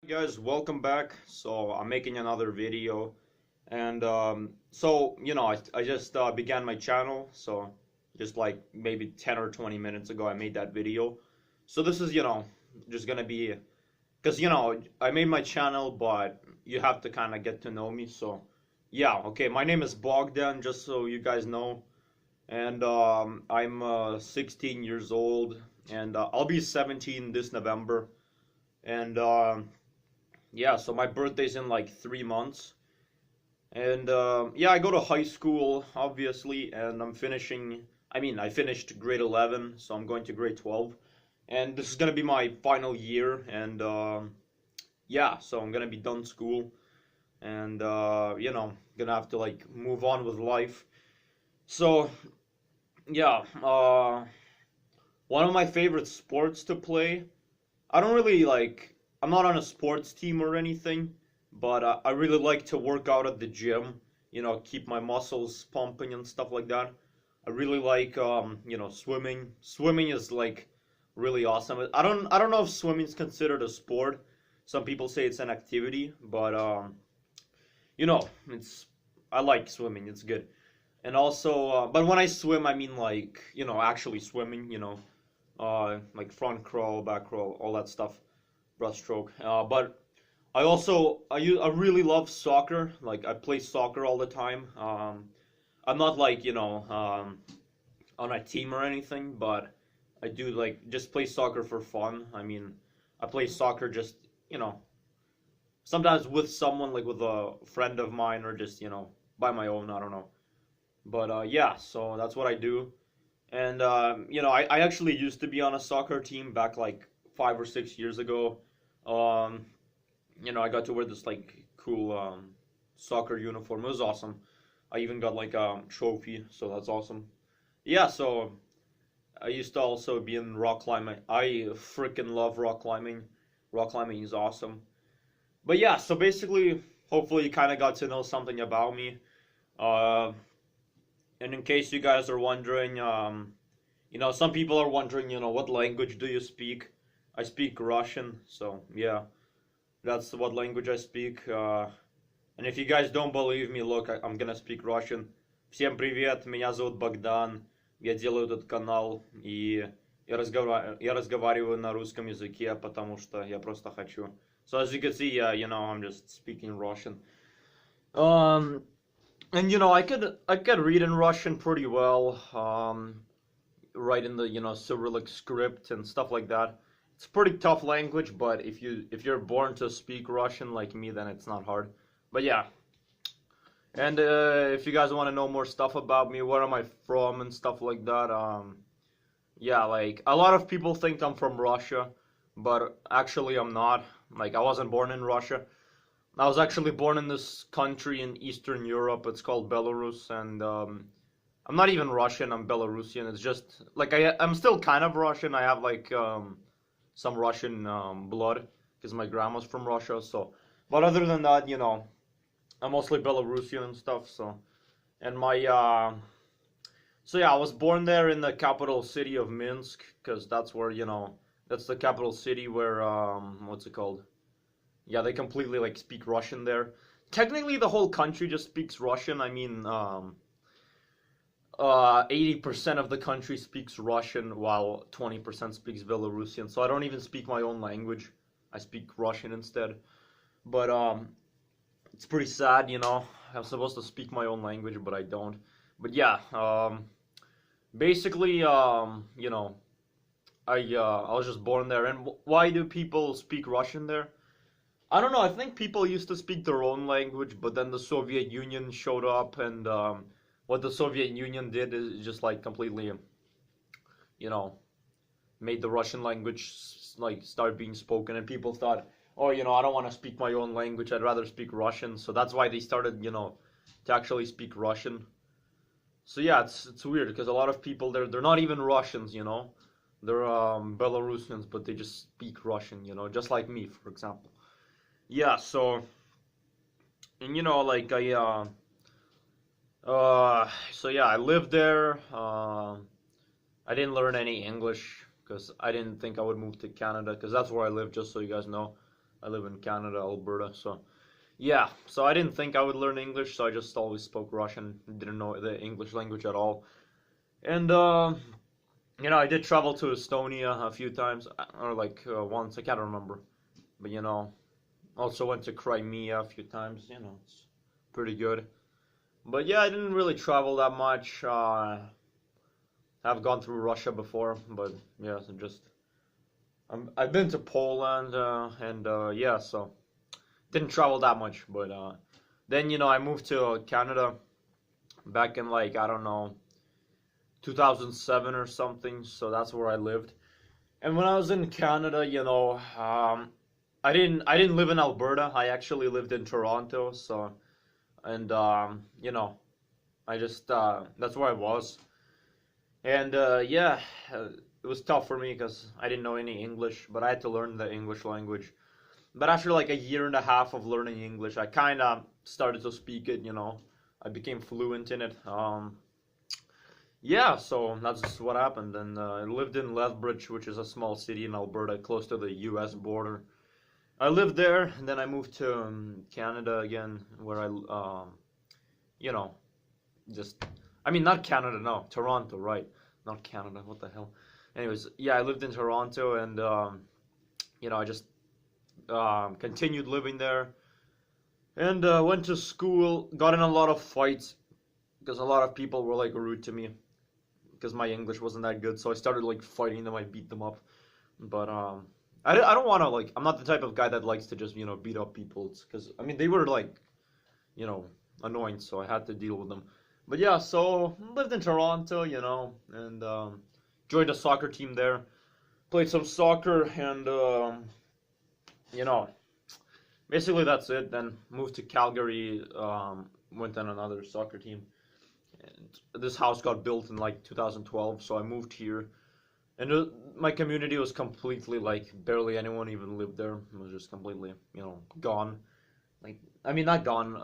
Guys, welcome back. So I'm making another video, and I just began my channel. So just like maybe 10 or 20 minutes ago, I made that video. So this is just gonna be because I made my channel, but you have to kind of get to know me. So yeah, okay. My name is Bogdan, just so you guys know, and I'm 16 years old, and I'll be 17 this November, and yeah, so my birthday's in like 3 months. And yeah, I go to high school, obviously, and I finished grade 11, so I'm going to grade 12. And this is gonna be my final year, and yeah, so I'm gonna be done school, and gonna have to like move on with life. So yeah, one of my favorite sports to play. I don't really like. I'm not on a sports team or anything, but I really like to work out at the gym. Keep my muscles pumping and stuff like that. I really like swimming. Swimming is like really awesome. I don't know if swimming is considered a sport. Some people say it's an activity, but it's I like swimming. It's good. And also, but when I swim, I mean like actually swimming. Like front crawl, back crawl, all that stuff, breaststroke. But I really love soccer. Like I play soccer all the time. I'm not like on a team or anything, but I do like just play soccer for fun. I mean, I play soccer just you know sometimes with someone like with a friend of mine or just by my own. I don't know. But yeah, so that's what I do. And I actually used to be on a soccer team back like 5 or 6 years ago. Um, I got to wear this like cool soccer uniform. It was awesome. I even got like a trophy, so that's awesome. Yeah, so I used to also be in rock climbing. I freaking love rock climbing. Rock climbing is awesome. But yeah, so basically, hopefully you kind of got to know something about me. Uh, and in case you guys are wondering, some people are wondering, what language do you speak? I speak Russian, so yeah, that's what language I speak. And if you guys don't believe me, look, I'm gonna speak Russian. Всем привет, меня зовут Богдан, я делаю этот канал, и я разговариваю на русском языке, потому что я просто хочу. So as you can see, I'm just speaking Russian. Um, and I could read in Russian pretty well. Write in the Cyrillic script and stuff like that. It's a pretty tough language, but if you're born to speak Russian like me, then it's not hard. But yeah, and if you guys want to know more stuff about me, where am I from and stuff like that, yeah, like a lot of people think I'm from Russia, but actually I'm not. Like I wasn't born in Russia. I was actually born in this country in Eastern Europe. It's called Belarus, and I'm not even Russian. I'm Belarusian. It's just like I'm still kind of Russian. I have like some Russian blood because my grandma's from Russia. So, but other than that, I'm mostly Belarusian and stuff. So, and so yeah, I was born there in the capital city of Minsk because that's where that's the capital city where what's it called? Yeah, they completely like speak Russian there. Technically, the whole country just speaks Russian. I mean, 80% of the country speaks Russian, while 20% speaks Belarusian. So I don't even speak my own language. I speak Russian instead. But it's pretty sad, I'm supposed to speak my own language, but I don't. But yeah, basically, I was just born there. And why do people speak Russian there? I don't know. I think people used to speak their own language, but then the Soviet Union showed up, and what the Soviet Union did is just like completely, you know, made the Russian language like start being spoken, and people thought, oh, I don't want to speak my own language. I'd rather speak Russian. So that's why they started, to actually speak Russian. So yeah, it's weird because a lot of people they're not even Russians, they're Belarusians, but they just speak Russian, just like me, for example. Yeah, so and like so yeah, I lived there. I didn't learn any English because I didn't think I would move to Canada because that's where I live. Just so you guys know, I live in Canada, Alberta, so yeah. So I didn't think I would learn English, so I just always spoke Russian, didn't know the English language at all. And I did travel to Estonia a few times, or like once, I can't remember. But also went to Crimea a few times. It's pretty good. But yeah, I didn't really travel that much. I've gone through Russia before, but yeah, so just I've been to Poland and yeah, so didn't travel that much. But then I moved to Canada back in like I don't know 2007 or something. So that's where I lived. And when I was in Canada, I didn't live in Alberta. I actually lived in Toronto. So and I just that's where I was. And yeah, it was tough for me because I didn't know any English, but I had to learn the English language. But after like a year and a half of learning English, I kind of started to speak it. I became fluent in it. Yeah, so that's what happened. And I lived in Lethbridge, which is a small city in Alberta, close to the U.S. border. I lived there, and then I moved to Canada again, where you know, I mean, not Canada, no, Toronto, right? Not Canada, what the hell? Anyways, yeah, I lived in Toronto, and I just continued living there, and went to school, got in a lot of fights because a lot of people were like rude to me because my English wasn't that good, so I started like fighting them, I beat them up, but I don't want to like, I'm not the type of guy that likes to just beat up people, because I mean they were like you know annoying, so I had to deal with them. But yeah, so lived in Toronto, and joined a soccer team there, played some soccer, and you know, basically that's it. Then moved to Calgary, went on another soccer team, and this house got built in like 2012, so I moved here, and my community was completely like barely anyone even lived there. It was just completely gone. Like, I mean, not gone.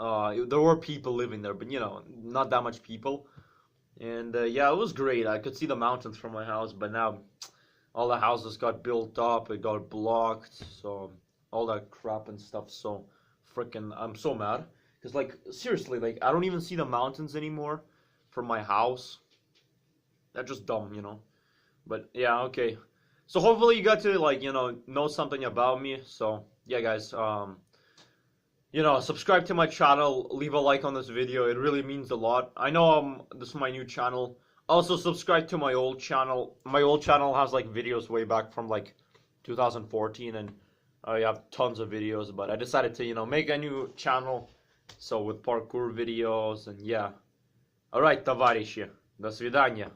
There were people living there, but not that much people. And yeah, it was great. I could see the mountains from my house, but now all the houses got built up. It got blocked, so all that crap and stuff. So freaking, I'm so mad because like seriously, like I don't even see the mountains anymore from my house. That's just dumb. But yeah, okay. So hopefully you got to like know something about me. So yeah, guys. Subscribe to my channel, leave a like on this video. It really means a lot. I know this is my new channel. Also subscribe to my old channel. My old channel has like videos way back from like 2014, and I have tons of videos, but I decided to make a new channel, so with parkour videos. And yeah. Alright, товарищи. До свидания.